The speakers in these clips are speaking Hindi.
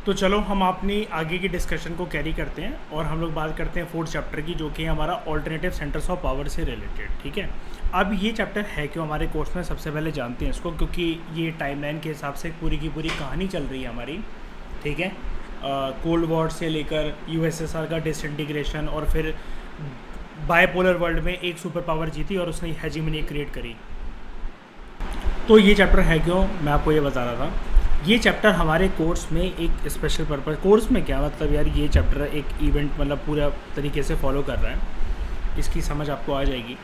तो चलो हम अपनी आगे की डिस्कशन को कैरी करते हैं और हम लोग बात करते हैं फोर्थ चैप्टर की, जो कि हमारा ऑल्टरनेटिव सेंटर्स ऑफ पावर से रिलेटेड। ठीक है, अब ये चैप्टर है क्यों हमारे कोर्स में, सबसे पहले जानते हैं इसको, क्योंकि ये टाइमलाइन के हिसाब से पूरी की पूरी कहानी चल रही है हमारी। ठीक है, कोल्ड वॉर से लेकर यूएसएसआर का डिसइंटीग्रेशन और फिर बायपोलर वर्ल्ड में एक सुपर पावर जीती और उसने हेजीमनी क्रिएट करी। तो ये चैप्टर है क्यों, मैं आपको ये बता रहा था। ये चैप्टर हमारे कोर्स में एक स्पेशल पर्पज़, कोर्स में क्या मतलब यार, ये चैप्टर एक इवेंट मतलब पूरा तरीके से फॉलो कर रहा है, इसकी समझ आपको आ जाएगी।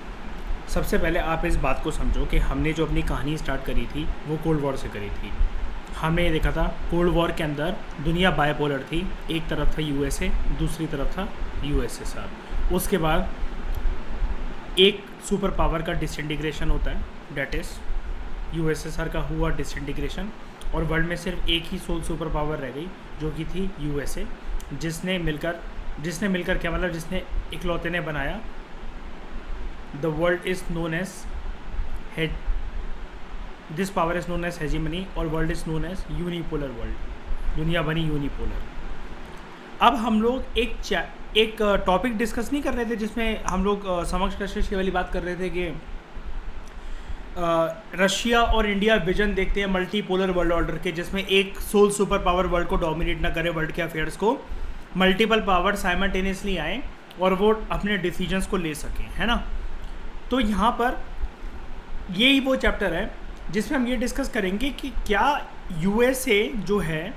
सबसे पहले आप इस बात को समझो कि हमने जो अपनी कहानी स्टार्ट करी थी वो कोल्ड वॉर से करी थी। हमने ये देखा था कोल्ड वॉर के अंदर दुनिया बायपोलर थी, एक तरफ था यूएसए, दूसरी तरफ था यूएसएसआर। उसके बाद एक सुपर पावर का डिसइंटीग्रेशन होता है, डेट इज़ यूएसएसआर का हुआ डिसइंटीग्रेशन, और वर्ल्ड में सिर्फ एक ही सोल सुपर पावर रह गई जो कि थी यूएसए, जिसने मिलकर क्या मतलब, जिसने इकलौते ने बनाया the world is known as this power is known as hegemony और world is known as unipolar world. दुनिया बनी यूनिपोलर। अब हम लोग एक टॉपिक डिस्कस नहीं कर रहे थे जिसमें हम लोग समक्ष कशिश वाली बात कर रहे थे कि रशिया और इंडिया विजन देखते हैं मल्टीपोलर वर्ल्ड ऑर्डर के, जिसमें एक सोल सुपर पावर वर्ल्ड को डोमिनेट ना करे, वर्ल्ड के अफेयर्स को, मल्टीपल पावर साइमल्टेनियसली आए और वो अपने डिसीजंस को ले सकें, है ना। तो यहाँ पर यही वो चैप्टर है जिसमें हम ये डिस्कस करेंगे कि क्या यूएसए जो है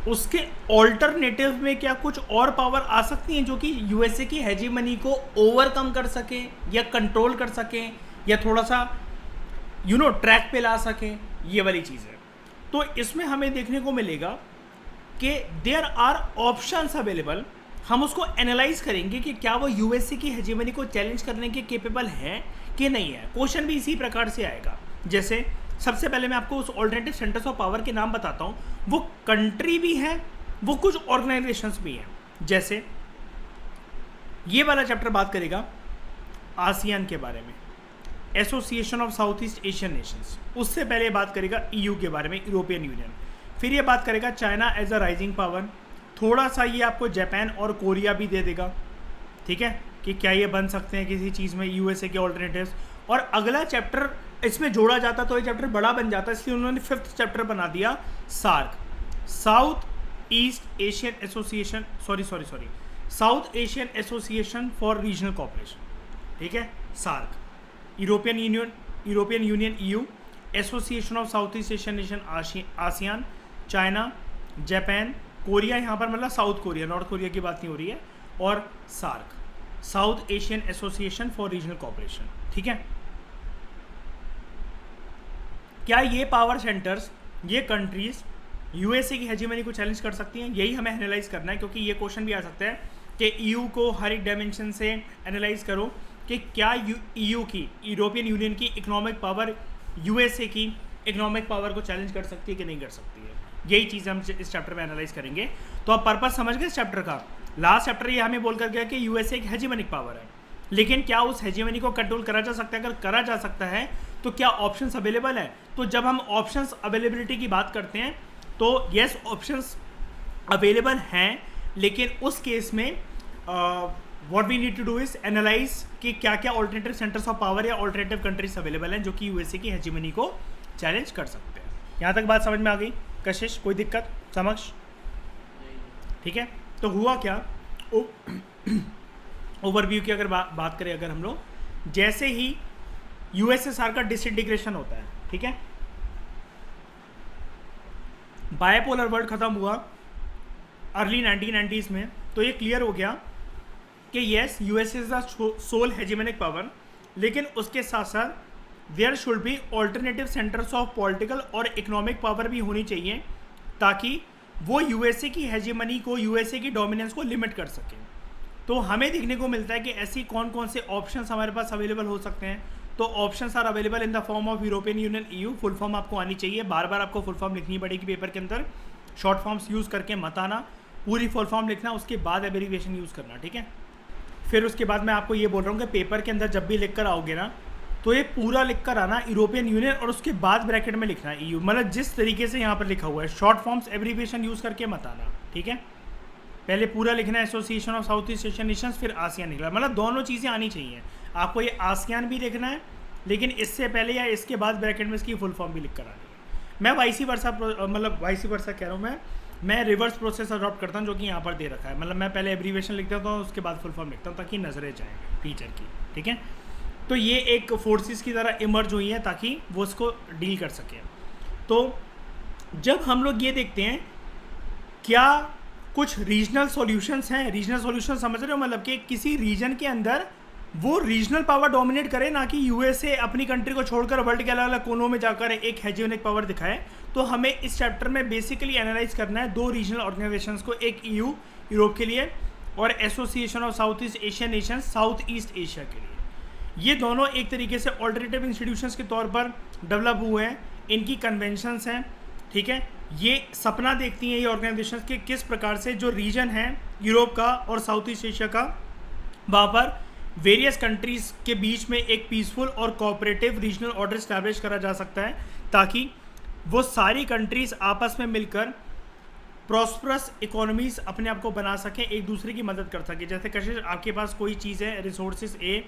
उसके ऑल्टरनेटिव में क्या कुछ और पावर आ सकती हैं जो कि यूएसए की हेजीमनी को ओवरकम कर सके या कंट्रोल कर सकें या थोड़ा सा ट्रैक पे ला सकें, ये वाली चीज़ है। तो इसमें हमें देखने को मिलेगा कि देयर आर ऑप्शंस अवेलेबल। हम उसको एनालाइज करेंगे कि क्या वो यूएसए की हेजीमनी को चैलेंज करने के केपेबल हैं कि नहीं है। क्वेश्चन भी इसी प्रकार से आएगा। जैसे सबसे पहले मैं आपको उस ऑल्टरनेटिव सेंटर्स ऑफ पावर के नाम बताता हूँ। वो कंट्री भी हैं, वो कुछ ऑर्गेनाइजेशंस भी हैं। जैसे ये वाला चैप्टर बात करेगा आसियान के बारे में, association of South East Asian Nations. उससे पहले बात करेगा ईयू के बारे में, यूरोपियन यूनियन। फिर ये बात करेगा China as a rising power. थोड़ा सा ये आपको जापान और कोरिया भी दे देगा, ठीक है, कि क्या ये बन सकते हैं किसी चीज़ में यूएसए के ऑल्टरनेटिव्स। और अगला चैप्टर इसमें जोड़ा जाता तो ये चैप्टर बड़ा बन जाता, इसलिए उन्होंने 5th चैप्टर बना दिया SAARC, South East Asian Association, South Asian Association for Regional Cooperation. ठीक है, SAARC, European Union EU, Association of South East Asian Nation ASEAN, China, Japan, Korea, यहाँ पर मतलब साउथ कोरिया, नॉर्थ कोरिया की बात नहीं हो रही है, और SAARC, South Asian Association for Regional Cooperation. ठीक है, क्या ये पावर सेंटर्स, ये कंट्रीज यूएसए की हेजीमनी को चैलेंज कर सकती हैं? यही हमें एनालाइज करना है, क्योंकि ये क्वेश्चन भी आ सकता है कि ईयू को हर एक डायमेंशन से एनालाइज करो कि क्या ईयू की, यूरोपियन यूनियन की इकोनॉमिक पावर यूएसए की इकोनॉमिक पावर को चैलेंज कर सकती है कि नहीं कर सकती है। यही चीज़ हम इस चैप्टर में एनालाइज करेंगे। तो आप पर्पस समझ गए इस चैप्टर का। लास्ट चैप्टर ये हमें बोल कर गया कि यूएसए एक हेजीमनिक पावर है, लेकिन क्या उस हेजीमनी को कंट्रोल करा जा सकता है? अगर करा जा सकता है तो क्या ऑप्शंस अवेलेबल है? तो जब हम ऑप्शंस अवेलेबिलिटी की बात करते हैं तो यस, ऑप्शंस अवेलेबल हैं, लेकिन उस केस में what we need to do is analyse कि क्या क्या ऑल्टरनेटिव सेंटर्स ऑफ पावर या ऑल्टरनेटिव कंट्रीज अवेलेबल हैं जो कि यूएसए की हेजीमनी को चैलेंज कर सकते हैं। यहाँ तक बात समझ में आ गई कशिश? कोई दिक्कत समक्ष? ठीक है, तो हुआ क्या, ओवरव्यू की अगर बात करें अगर हम लोग, जैसे ही यूएसएसआर का डिसइंटीग्रेशन होता है, ठीक है, बायपोलर वर्ल्ड खत्म हुआ अर्ली 1990s में, तो ये क्लियर हो गया कि yes, USA is the sole hegemonic power, लेकिन उसके साथ साथ there should be alternative centres of political और इकोनॉमिक पावर भी होनी चाहिए, ताकि वो यूएसए की हेजीमनी को, यूएसए की डोमिनेंस को लिमिट कर सके। तो हमें देखने को मिलता है कि ऐसी कौन कौन से ऑप्शंस हमारे पास अवेलेबल हो सकते हैं। तो options are available in the form of European Union EU. Full form आपको आनी चाहिए, बार बार आपको फुल फॉर्म लिखनी पड़ेगी पेपर के अंदर, शॉर्ट फॉर्म्स यूज़ करके मत आना, पूरी फुल फॉर्म लिखना, उसके बाद एब्रिविएशन यूज़ करना, ठीक है। फिर उसके बाद मैं आपको ये बोल रहा हूँ कि पेपर के अंदर जब भी लिख कर आओगे ना, तो ये पूरा लिख कर आना यूरोपियन यूनियन और उसके बाद ब्रैकेट में लिखना है EU, मतलब जिस तरीके से यहाँ पर लिखा हुआ है, शॉर्ट फॉर्म्स एब्रीविएशन यूज़ करके मत आना, ठीक है। पहले पूरा लिखना है association of South East Asian Nations, फिर आसियान निकला, मतलब दोनों चीज़ें आनी चाहिए आपको। ये आसियान भी लिखना है, लेकिन इससे पहले या इसके बाद ब्रैकेट में इसकी फुल फॉर्म भी लिख कर आनी है। मैं वाइसी वर्सा कह रहा हूँ, मैं रिवर्स प्रोसेस अडॉप्ट करता हूँ जो कि यहाँ पर दे रखा है, मतलब मैं पहले एब्रीविएशन लिख देता हूँ, उसके बाद फुल फॉर्म लिखता हूँ ताकि नजरें जाए टीचर की, ठीक है। तो ये एक फोर्सेस की तरह इमर्ज हुई है ताकि वो उसको डील कर सके। तो जब हम लोग ये देखते हैं क्या कुछ रीजनल सॉल्यूशंस हैं, रीजनल सॉल्यूशन समझ रहे हो, मतलब कि किसी रीजन के अंदर वो रीजनल पावर डोमिनेट करे, ना कि यूएसए अपनी कंट्री को छोड़कर वर्ल्ड के अलग अलग कोनों में जाकर एक हेजेमोनिक पावर दिखाए। तो हमें इस चैप्टर में बेसिकली एनालाइज करना है दो रीजनल ऑर्गेनाइजेशंस को, एक EU यूरोप के लिए और association of South East Asian nation south east Asia के लिए। ये दोनों एक तरीके से ऑल्टरनेटिव इंस्टीट्यूशंस के तौर पर डेवलप हुए हैं, इनकी कन्वेंशंस हैं, ठीक है। ये सपना देखती हैं ये ऑर्गेनाइजेशंस के किस प्रकार से जो रीजन है यूरोप का और साउथ ईस्ट एशिया का, वहाँ पर वेरियस कंट्रीज़ के बीच में एक पीसफुल और कोऑपरेटिव रीजनल ऑर्डर इस्टेब्लिश करा जा सकता है ताकि वो सारी कंट्रीज़ आपस में मिलकर प्रॉस्परस इकोनॉमीज़ अपने आप को बना सकें, एक दूसरे की मदद कर सकें। जैसे कशिश आपके पास कोई चीज़ है, रिसोर्सेज ए,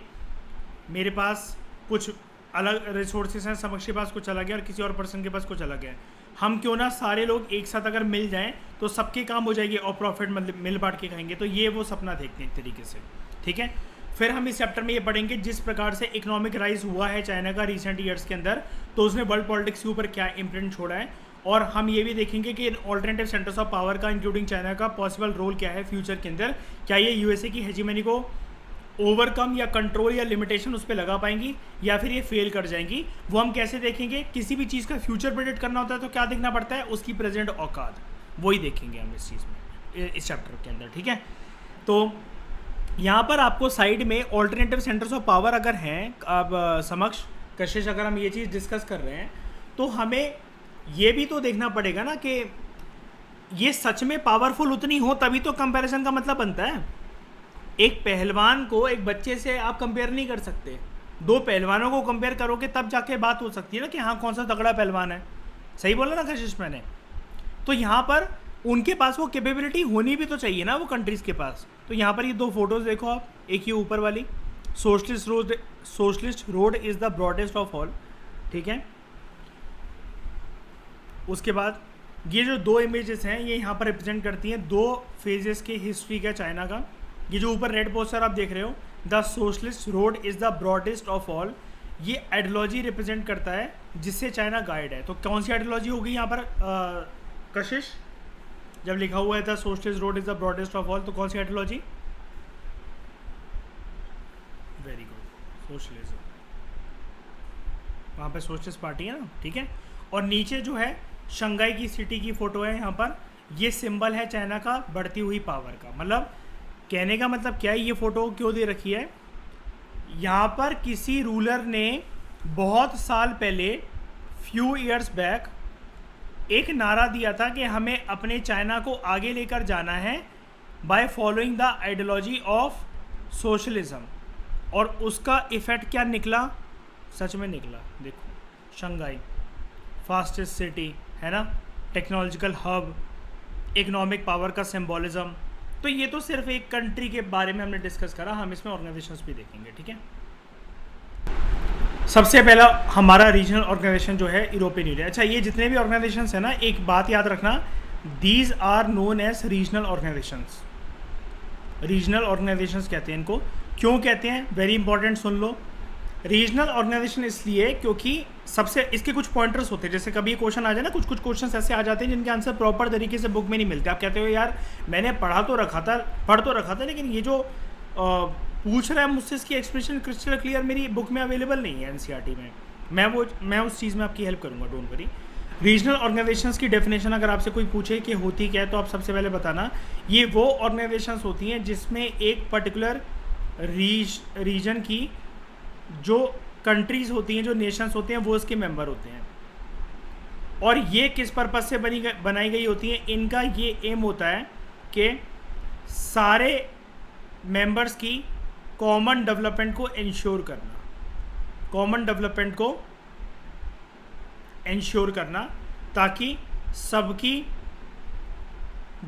मेरे पास कुछ अलग रिसोर्सेज हैं, समक्ष के पास कुछ अलग है और किसी और पर्सन के पास कुछ अलग है। हम क्यों ना सारे लोग एक साथ अगर मिल जाएं तो सबके काम हो जाएगी और प्रॉफिट मिल बांट के खाएंगे। तो ये वो सपना देखते हैं एक तरीके से, ठीक है। फिर हम इस चैप्टर में ये पढ़ेंगे जिस प्रकार से इकोनॉमिक राइज हुआ है चाइना का रिसेंट ईयर्स के अंदर, तो उसने वर्ल्ड पॉलिटिक्स के ऊपर क्या इम्प्रिंट छोड़ा है, और हम ये भी देखेंगे कि ऑल्टरनेटिव सेंटर्स ऑफ पावर का इंक्लूडिंग चाइना का पॉसिबल रोल क्या है फ्यूचर के अंदर। क्या ये यूएसए की हेजीमनी को ओवरकम या कंट्रोल या लिमिटेशन उस पर लगा पाएंगी या फिर ये फेल कर जाएंगी, वो हम कैसे देखेंगे। किसी भी चीज़ का फ्यूचर प्रेडिक्ट करना होता है तो क्या देखना पड़ता है, उसकी प्रेजेंट औकात, वही देखेंगे हम इस चीज़ में, इस चैप्टर के अंदर, ठीक है। तो यहाँ पर आपको साइड में ऑल्टरनेटिव सेंटर्स ऑफ पावर अगर हैं, अब समक्ष कशिश अगर हम ये चीज़ डिस्कस कर रहे हैं तो हमें ये भी तो देखना पड़ेगा ना कि ये सच में पावरफुल उतनी हो, तभी तो कंपैरिजन का मतलब बनता है। एक पहलवान को एक बच्चे से आप कंपेयर नहीं कर सकते, दो पहलवानों को कंपेयर करोगे तब जाके बात हो सकती है ना कि हाँ कौन सा तगड़ा पहलवान है। सही बोला ना कशिश मैंने। तो यहाँ पर उनके पास वो कैपेबिलिटी होनी भी तो चाहिए ना वो कंट्रीज़ के पास। तो यहाँ पर ये दो फोटोज़ देखो आप, एक ये ऊपर वाली socialist road is the broadest of all, ठीक है। उसके बाद ये जो दो इमेजेस हैं ये यहाँ पर रिप्रेजेंट करती हैं दो फेजेस के हिस्ट्री का चाइना का। ये जो ऊपर रेड पोस्टर आप देख रहे हो, the socialist road is the broadest of all, ये आइडियोलॉजी रिप्रेजेंट करता है जिससे चाइना गाइड है। तो कौन सी आइडियोलॉजी होगी यहाँ पर कशिश, जब लिखा हुआ है the socialist road is the broadest of all, तो कौन सी आइडियोलॉजी? Very good, socialism. वहाँ पे सोशलिस्ट पार्टी है ना, ठीक है। और नीचे जो है शंघाई की सिटी की फ़ोटो है यहाँ पर, ये सिंबल है चाइना का बढ़ती हुई पावर का। मतलब कहने का मतलब क्या है, ये फ़ोटो क्यों दे रखी है, यहाँ पर किसी रूलर ने बहुत साल पहले फ्यू इयर्स बैक एक नारा दिया था कि हमें अपने चाइना को आगे लेकर जाना है by following the ideology of socialism, और उसका इफ़ेक्ट क्या निकला, सच में निकला। देखो शंघाई फास्टेस्ट सिटी है ना, टेक्नोलॉजिकल हब, इकोनॉमिक पावर का सिंबॉलिज्म। तो ये तो सिर्फ एक कंट्री के बारे में हमने डिस्कस करा, हम इसमें ऑर्गेनाइजेशंस भी देखेंगे, ठीक है। सबसे पहला हमारा रीजनल ऑर्गेनाइजेशन जो है यूरोपियन यूनियन। अच्छा, ये जितने भी ऑर्गेनाइजेशंस हैं ना, एक बात याद रखना, these are known as regional organisations. Regional organisations कहते हैं इनको। क्यों कहते हैं, वेरी इंपॉर्टेंट, सुन लो। रीजनल ऑर्गेनाइजेशन इसलिए क्योंकि सबसे इसके कुछ पॉइंटर्स होते हैं। जैसे कभी क्वेश्चन आ जाए ना, कुछ क्वेश्चन ऐसे आ जाते हैं जिनके आंसर प्रॉपर तरीके से बुक में नहीं मिलते। आप कहते हो यार मैंने पढ़ तो रखा था लेकिन ये जो पूछ रहा है मुझसे, इसकी एक्सप्रेशन क्रिस्टल क्लियर मेरी बुक में अवेलेबल नहीं है एनसीईआरटी में। मैं उस चीज़ में आपकी हेल्प करूँगा, डोंट वरी। रीजनल ऑर्गेनाइजेशंस की डेफिनेशन अगर आपसे कोई पूछे कि होती क्या है, तो आप सबसे पहले बताना ये वो ऑर्गेनाइजेशंस होती हैं जिसमें एक पर्टिकुलर रीजन की जो कंट्रीज़ होती हैं, जो नेशंस होते हैं, वो इसके मेंबर होते हैं। और ये किस पर्पज़ से बनाई गई होती हैं, इनका ये एम होता है कि सारे मेंबर्स की कॉमन डेवलपमेंट को इंश्योर करना। कॉमन डेवलपमेंट को इंश्योर करना ताकि सबकी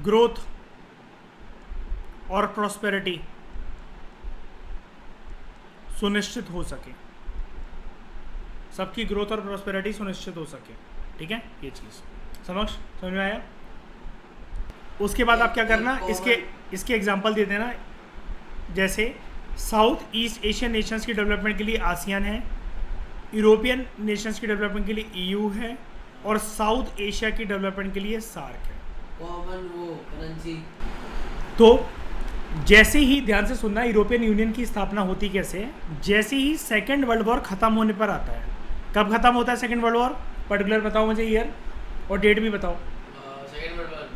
ग्रोथ और प्रॉस्पेरिटी सुनिश्चित हो सके, सबकी ग्रोथ और प्रॉस्पेरिटी सुनिश्चित हो सके। ठीक है, ये चीज़ समझ में आया। उसके बाद आप क्या करना, इसके एग्जांपल दे देना। जैसे साउथ ईस्ट एशियन नेशंस की डेवलपमेंट के लिए आसियान है, यूरोपियन नेशंस की डेवलपमेंट के लिए ईयू है, और साउथ एशिया की डेवलपमेंट के लिए सार्क है। कॉमन वो करेंसी। तो जैसे ही, ध्यान से सुनना, यूरोपियन यूनियन की स्थापना होती कैसे, जैसे ही सेकेंड वर्ल्ड वॉर खत्म होने पर आता है। कब खत्म होता है सेकेंड वर्ल्ड वॉर? पर्टिकुलर बताओ मुझे, ईयर और डेट भी बताओ। Second world war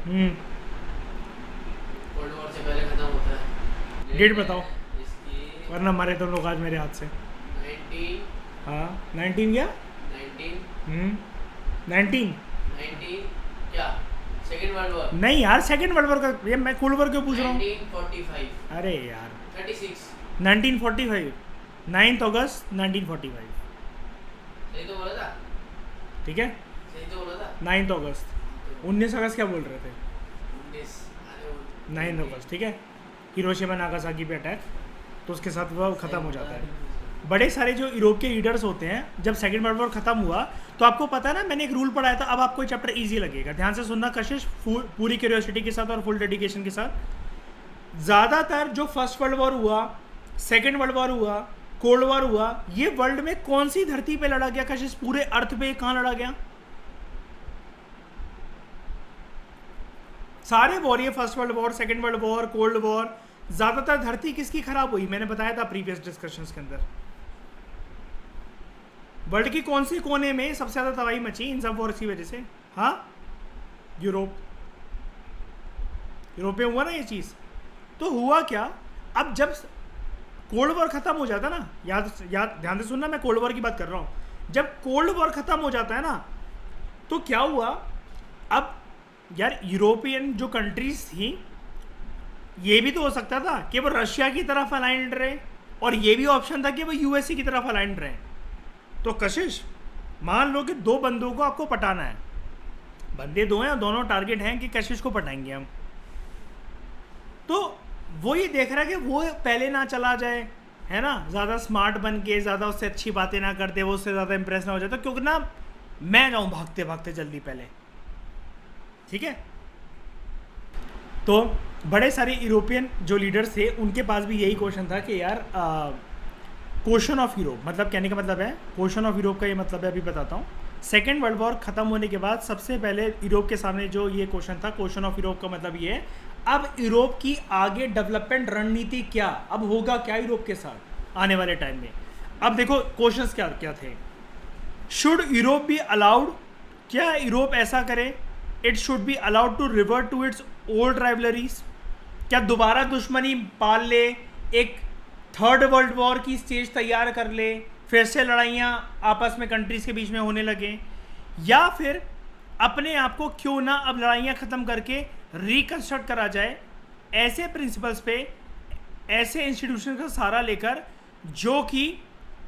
world war से पहले खत्म होता है। डेट बताओ इसकी, वरना मारे तुम लोग आज मेरे हाथ से। 19। हाँ 19 क्या? 19 क्या सेकेंड वर्ल्ड वॉर? नहीं यार, सेकेंड वर्ल्ड वॉर का, ये मैं कोल्ड वॉर क्यों पूछ रहा हूँ? 1945। अरे यार 36। 1945, 9 अगस्त 1945। सही तो बोला था? ठीक है, सही तो बोला था। 9 अगस्त। 19 अगस्त क्या बोल रहे थे? 9 अगस्त। ठीक है, हिरोशिमा नागासाकी पे अटैक, तो उसके साथ वह ख़त्म हो जाता है। बड़े सारे जो यूरोप के लीडर्स होते हैं, जब सेकेंड वर्ल्ड वॉर खत्म हुआ तो आपको पता है ना, मैंने एक रूल पढ़ाया था। अब आपको चैप्टर इजी लगेगा, ध्यान से सुनना कशिश, पूरी क्यूरियोसिटी के साथ और फुल डेडिकेशन के साथ। ज़्यादातर जो फर्स्ट वर्ल्ड वॉर हुआ, सेकेंड वर्ल्ड वॉर हुआ, कोल्ड वॉर हुआ, ये वर्ल्ड में कौन सी धरती पे लड़ा गया कशिश? पूरे अर्थ पे कहाँ लड़ा गया? सारे वॉर, ये first world war, second world war, cold war, ज़्यादातर धरती किसकी खराब हुई? मैंने बताया था प्रीवियस डिस्कशंस के अंदर। वर्ल्ड की कौन सी कोने में सबसे ज़्यादा तबाही मची इन सब वॉर की वजह से? हाँ, यूरोप में हुआ ना ये चीज़। तो हुआ क्या, अब जब कोल्ड वॉर खत्म हो जाता ना, याद ध्यान से सुनना, मैं कोल्ड वॉर की बात कर रहा हूँ। जब कोल्ड वॉर खत्म हो जाता है ना, तो क्या हुआ, अब यार यूरोपियन जो कंट्रीज थी, ये भी तो हो सकता था कि वो रशिया की तरफ अलाइंड रहे, और ये भी ऑप्शन था कि वो यूएसए की तरफ अलाइंड रहे। तो कशिश, मान लो कि दो बंदों को आपको पटाना है, बंदे दो हैं, दोनों टारगेट हैं कि कशिश को पटाएंगे हम। तो वो ये देख रहा है कि वो पहले ना चला जाए, है ना, ज़्यादा स्मार्ट बन के, ज़्यादा उससे अच्छी बातें ना करते, वो उससे ज़्यादा इंप्रेस ना हो जाता, क्योंकि ना मैं जाऊँ भागते भागते जल्दी पहले। ठीक है, तो बड़े सारे यूरोपियन जो लीडर्स थे, उनके पास भी यही क्वेश्चन था कि यार क्वेश्चन ऑफ यूरोप, मतलब कहने का मतलब है, क्वेश्चन ऑफ यूरोप का ये मतलब है, अभी बताता हूँ। सेकेंड वर्ल्ड वॉर खत्म होने के बाद सबसे पहले यूरोप के सामने जो ये क्वेश्चन था, क्वेश्चन ऑफ यूरोप का मतलब ये है, अब यूरोप की आगे डेवलपमेंट रणनीति क्या, अब होगा क्या यूरोप के साथ आने वाले टाइम में। अब देखो क्वेश्चंस क्या क्या थे। शुड यूरोप बी अलाउड, क्या यूरोप ऐसा करे, it should be allowed to revert to its old rivalries, क्या दोबारा दुश्मनी पाल ले, एक थर्ड वर्ल्ड वॉर की स्टेज तैयार कर ले, फिर से लड़ाइयाँ आपस में कंट्रीज़ के बीच में होने लगे, या फिर अपने आप को क्यों ना अब लड़ाइयाँ ख़त्म करके रिकन्स्ट्रक्ट करा जाए ऐसे प्रिंसिपल्स पे, ऐसे इंस्टीट्यूशन का सहारा लेकर जो कि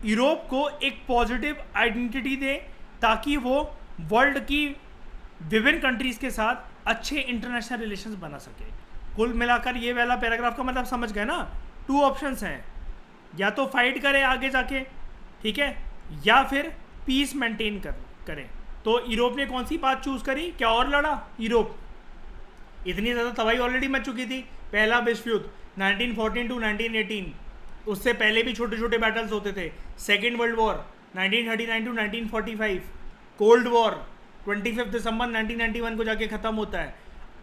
यूरोप को एक पॉजिटिव आइडेंटिटी दे, ताकि वो वर्ल्ड की विभिन्न कंट्रीज़ के साथ अच्छे इंटरनेशनल रिलेशंस बना सके। कुल मिलाकर ये वाला पैराग्राफ का मतलब समझ गए ना, 2 ऑप्शंस हैं, या तो फाइट करे आगे जाके, ठीक है, या फिर पीस मेंटेन करें। तो यूरोप ने कौन सी बात चूज करी, क्या और लड़ा यूरोप? इतनी ज़्यादा तबाही ऑलरेडी मच चुकी थी। पहला विश्व युद्ध 1914 टू 1918, उससे पहले भी छोटे छोटे बैटल्स होते थे। Second world war 1939 to 1945, cold war 25 दिसंबर 1991 को जाके ख़त्म होता है।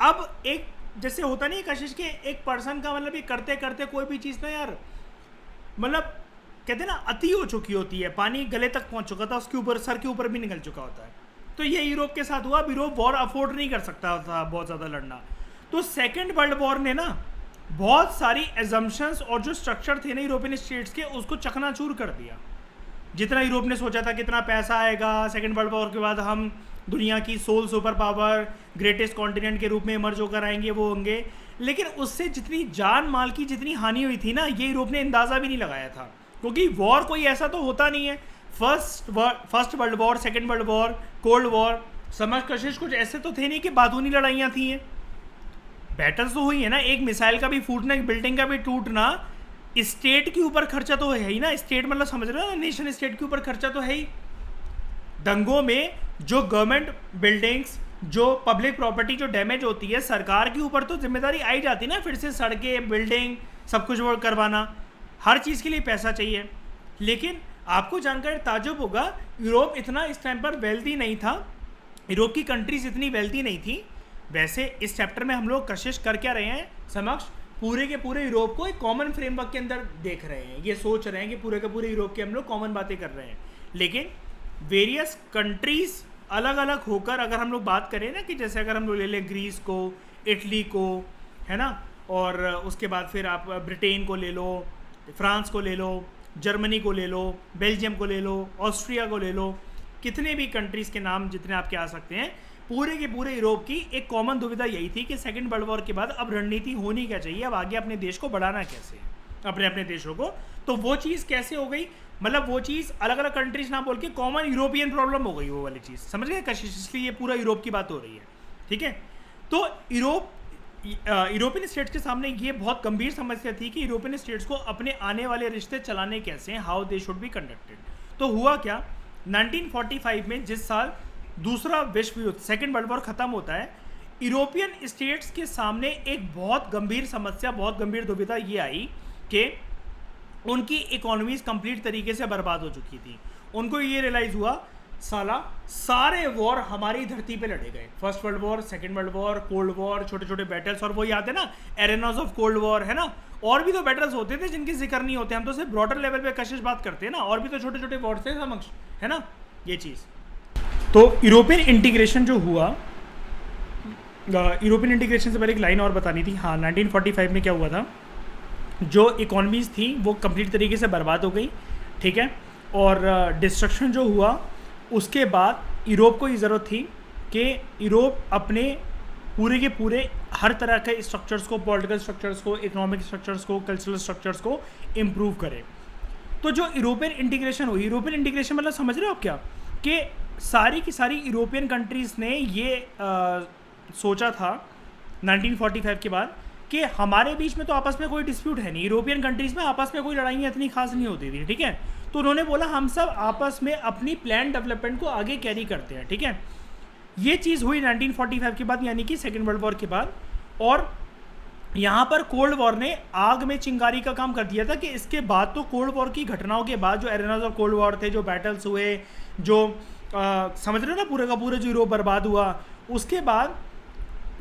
अब एक जैसे होता नहीं कशिश के, एक पर्सन का मतलब ये करते करते कोई भी चीज़ ना यार, मतलब कहते हैं ना अति हो चुकी होती है, पानी गले तक पहुंच चुका था, उसके ऊपर सर के ऊपर भी निकल चुका होता है। तो ये यूरोप के साथ हुआ। अब यूरोप वॉर अफोर्ड नहीं कर सकता था बहुत ज़्यादा लड़ना। तो सेकेंड वर्ल्ड वॉर ने ना बहुत सारी एजम्पशंस और जो स्ट्रक्चर थे ना यूरोपियन स्टेट्स के, उसको चकनाचूर कर दिया। जितना यूरोप ने सोचा था कितना पैसा आएगा, सेकेंड वर्ल्ड वॉर के बाद हम दुनिया की sole super power, greatest continent के रूप में इमर्ज होकर आएंगे, वो होंगे, लेकिन उससे जितनी जान माल की जितनी हानि हुई थी ना, ये यूरोप ने अंदाज़ा भी नहीं लगाया था, क्योंकि वॉर कोई ऐसा तो होता नहीं है। First world war, second world war, cold war, समझ कशिश कुछ ऐसे तो थे नहीं कि बातूनी लड़ाइयाँ थी हैं, बैटल्स तो हुई है ना। एक मिसाइल का भी फूटना, एक बिल्डिंग का भी टूटना, स्टेट के ऊपर खर्चा तो है ही ना। स्टेट मतलब समझ रहे हो ना, नेशन स्टेट के ऊपर खर्चा तो है ही। दंगों में जो गवर्नमेंट बिल्डिंग्स, जो पब्लिक प्रॉपर्टी जो डैमेज होती है, सरकार के ऊपर तो जिम्मेदारी आई जाती है ना, फिर से सड़कें, बिल्डिंग, सब कुछ वो करवाना। हर चीज़ के लिए पैसा चाहिए। लेकिन आपको जानकर ताज्जुब होगा, यूरोप इतना इस टाइम पर वेल्दी नहीं था, यूरोप की कंट्रीज इतनी वेल्दी नहीं थी। वैसे इस चैप्टर में हम लोग कोशिश कर क्या रहे हैं समक्ष, पूरे के पूरे यूरोप को एक कॉमन फ्रेमवर्क के अंदर देख रहे हैं, ये सोच रहे हैं कि पूरे के पूरे यूरोप के हम लोग कॉमन बातें कर रहे हैं। लेकिन वेरियस कंट्रीज अलग अलग होकर अगर हम लोग बात करें ना, कि जैसे अगर हम लोग ले लें ग्रीस को, इटली को, है ना, और उसके बाद फिर आप ब्रिटेन को ले लो, फ्रांस को ले लो, जर्मनी को ले लो, बेल्जियम को ले लो, ऑस्ट्रिया को ले लो, कितने भी कंट्रीज़ के नाम जितने आपके आ सकते हैं, पूरे के पूरे यूरोप की एक कॉमन दुविधा यही थी कि सेकंड वर्ल्ड वॉर के बाद अब रणनीति होनी क्या चाहिए, अब आगे अपने देश को बढ़ाना कैसे, अपने अपने देशों को। तो वो चीज़ कैसे हो गई, मतलब वो चीज़ अलग अलग कंट्रीज ना बोल के कॉमन यूरोपियन प्रॉब्लम हो गई वो वाली चीज़, समझ गए कशिश, इसलिए ये पूरा यूरोप की बात हो रही है, ठीक है। तो यूरोपियन स्टेट्स के सामने ये बहुत गंभीर समस्या थी कि यूरोपियन स्टेट्स को अपने आने वाले रिश्ते चलाने कैसे हैं, how they should be conducted. तो हुआ क्या, 1945 में जिस साल दूसरा विश्व युद्ध, सेकेंड वर्ल्ड वॉर ख़त्म होता है, यूरोपियन स्टेट्स के सामने एक बहुत गंभीर समस्या, बहुत गंभीर दुविधा ये आई कि उनकी इकोनॉमीज कंप्लीट तरीके से बर्बाद हो चुकी थी। उनको ये रियलाइज़ हुआ साला सारे वॉर हमारी धरती पे लड़े गए, first world war, second world war, cold war, छोटे छोटे बैटल्स, और वो याद है ना एरेनास ऑफ कोल्ड वॉर, है ना, और भी तो बैटल्स होते थे जिनकी जिक्र नहीं होते, हम तो सिर्फ ब्रॉडर लेवल पे कशिश बात करते हैं ना, और भी तो छोटे छोटे वॉर थे समक्ष, है ना ये चीज़। तो यूरोपियन इंटीग्रेशन जो हुआ, यूरोपियन इंटीग्रेशन से पहले एक लाइन और बतानी थी। हाँ, 1945 में क्या हुआ था, जो इकोनॉमीज़ थी वो कंप्लीट तरीके से बर्बाद हो गई, ठीक है, और डिस्ट्रक्शन जो हुआ उसके बाद यूरोप को ये ज़रूरत थी कि यूरोप अपने पूरे के पूरे हर तरह के स्ट्रक्चर्स को, पॉलिटिकल स्ट्रक्चर्स को, इकोनॉमिक स्ट्रक्चर्स को, कल्चरल स्ट्रक्चर्स को इम्प्रूव करे। तो जो यूरोपियन इंटीग्रेशन हुई, यूरोपियन इंटीग्रेशन मतलब समझ रहे हो आप क्या, कि सारी की सारी यूरोपियन कंट्रीज़ ने ये सोचा था 1945 के बाद कि हमारे बीच में तो आपस में कोई डिस्प्यूट है नहीं, यूरोपियन कंट्रीज़ में आपस में कोई लड़ाइयाँ इतनी खास नहीं होती थी, ठीक है। तो उन्होंने बोला हम सब आपस में अपनी प्लान डेवलपमेंट को आगे कैरी करते हैं, ठीक है। ये चीज़ हुई 1945 के बाद, यानी कि सेकेंड वर्ल्ड वॉर के बाद। और यहाँ पर कोल्ड वॉर ने आग में चिंगारी का काम कर दिया था कि इसके बाद तो कोल्ड वॉर की घटनाओं के बाद जो एरेनास ऑफ कोल्ड वॉर थे, जो बैटल्स हुए, जो समझ रहे हो ना पूरे का पूरा जो यूरोप बर्बाद हुआ, उसके बाद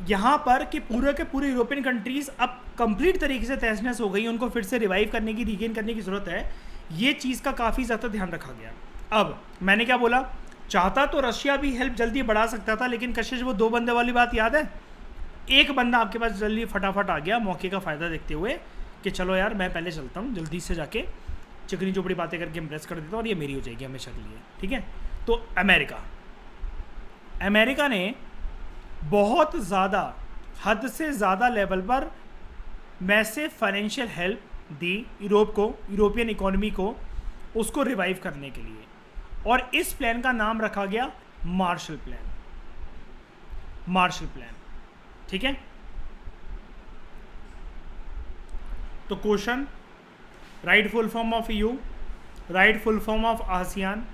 यहाँ पर कि पूरे के पूरे यूरोपियन कंट्रीज़ अब कंप्लीट तरीके से तहस नहस हो गई, उनको फिर से रिवाइव करने की, रीगेन करने की ज़रूरत है। ये चीज़ का काफ़ी ज़्यादा ध्यान रखा गया। अब मैंने क्या बोला, चाहता तो रशिया भी हेल्प जल्दी बढ़ा सकता था, लेकिन कशिश वो 2 बंदे वाली बात याद है, एक बंदा आपके पास जल्दी फटाफट आ गया मौके का फ़ायदा देखते हुए कि चलो यार मैं पहले चलता हूँ, जल्दी से जाके चिकनी चोपड़ी बातें करके इम्प्रेस कर देता हूँ और ये मेरी हो जाएगी हमेशा के लिए, ठीक है। तो अमेरिका ने बहुत ज़्यादा, हद से ज़्यादा लेवल पर मैसिव फाइनेंशियल हेल्प दी यूरोप को, यूरोपियन इकोनॉमी को, उसको रिवाइव करने के लिए, और इस प्लान का नाम रखा गया मार्शल प्लान। मार्शल प्लान, ठीक है। तो question, write full form of EU, write full form of ASEAN,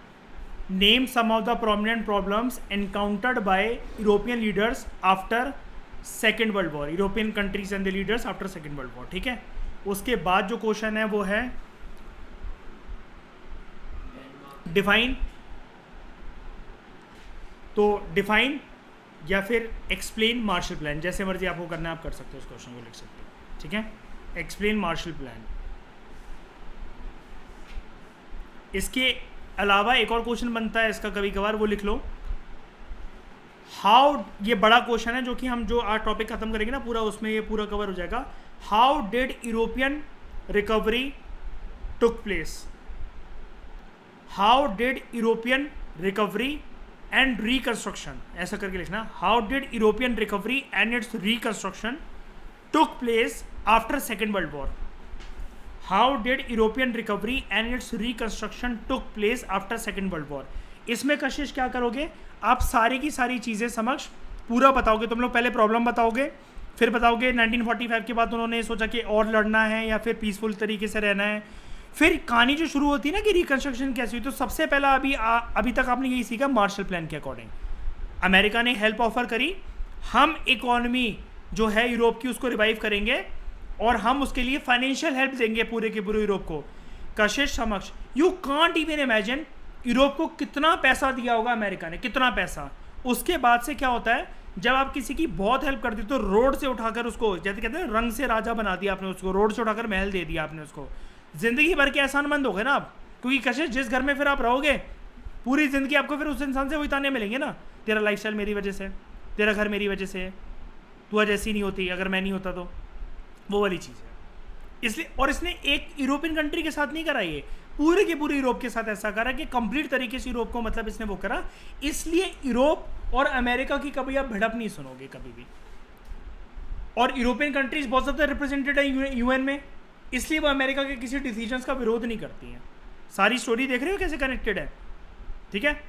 name some of the prominent problems encountered by European leaders after second world war, European countries and the leaders after second world war, ठीक है। उसके बाद जो क्वेश्चन है वो है डिफाइन। तो डिफाइन या फिर एक्सप्लेन मार्शल प्लान, जैसे मर्जी आपको करना है आप कर सकते हो, उस क्वेश्चन को लिख सकते हो, ठीक है। Explain Marshall plan. इसके अलावा एक और क्वेश्चन बनता है इसका कभी कभार, वो लिख लो हाउ, ये बड़ा क्वेश्चन है जो कि हम जो आज टॉपिक खत्म करेंगे ना पूरा, उसमें ये पूरा कवर हो जाएगा। How did European recovery took place, how did European recovery and reconstruction, ऐसा करके लिखना, how did European recovery and it's reconstruction took place after second world war. How did European recovery and it's reconstruction took place after second world war. इसमें कशिश क्या करोगे, आप सारी की सारी चीज़ें समक्ष पूरा बताओगे। तुम लोग पहले प्रॉब्लम बताओगे, फिर बताओगे 1945 के बाद उन्होंने सोचा कि और लड़ना है या फिर पीसफुल तरीके से रहना है। फिर कहानी जो शुरू होती है ना कि रिकंस्ट्रक्शन कैसे हुई, तो सबसे पहला अभी तक आपने यही सीखा मार्शल प्लान के अकॉर्डिंग। अमेरिका ने हेल्प ऑफर करी, हम इकोनॉमी जो है यूरोप की उसको रिवाइव करेंगे और हम उसके लिए फाइनेंशियल हेल्प देंगे पूरे के पूरे यूरोप को। कशिश समक्ष you can't even imagine Europe को कितना पैसा दिया होगा अमेरिका ने, कितना पैसा। उसके बाद से क्या होता है, जब आप किसी की बहुत हेल्प करते हो तो रोड से उठाकर उसको, जैसे कहते हैं रंग से राजा बना दिया आपने उसको, रोड से उठाकर महल दे दिया आपने उसको, जिंदगी भर के एहसानमंद हो गए ना आप। क्योंकि कशिश जिस घर में फिर आप रहोगे पूरी ज़िंदगी आपको फिर उस इंसान से वही ताने मिलेंगे ना, तेरा लाइफस्टाइल मेरी वजह से, तेरा घर मेरी वजह से, तू आज ऐसी नहीं होती अगर मैं नहीं होता तो, वो वाली चीज़ है। इसलिए, और इसने एक यूरोपियन कंट्री के साथ नहीं करा, ये पूरे के पूरे यूरोप के साथ ऐसा करा कि कंप्लीट तरीके से यूरोप को मतलब इसने वो करा। इसलिए यूरोप और अमेरिका की कभी आप भिड़प नहीं सुनोगे कभी भी। और यूरोपियन कंट्रीज बहुत ज़्यादा रिप्रेजेंटेड है यूएन में, इसलिए वो अमेरिका के किसी डिसीजंस का विरोध नहीं करती हैं। सारी स्टोरी देख रहे हो कैसे कनेक्टेड है, ठीक है।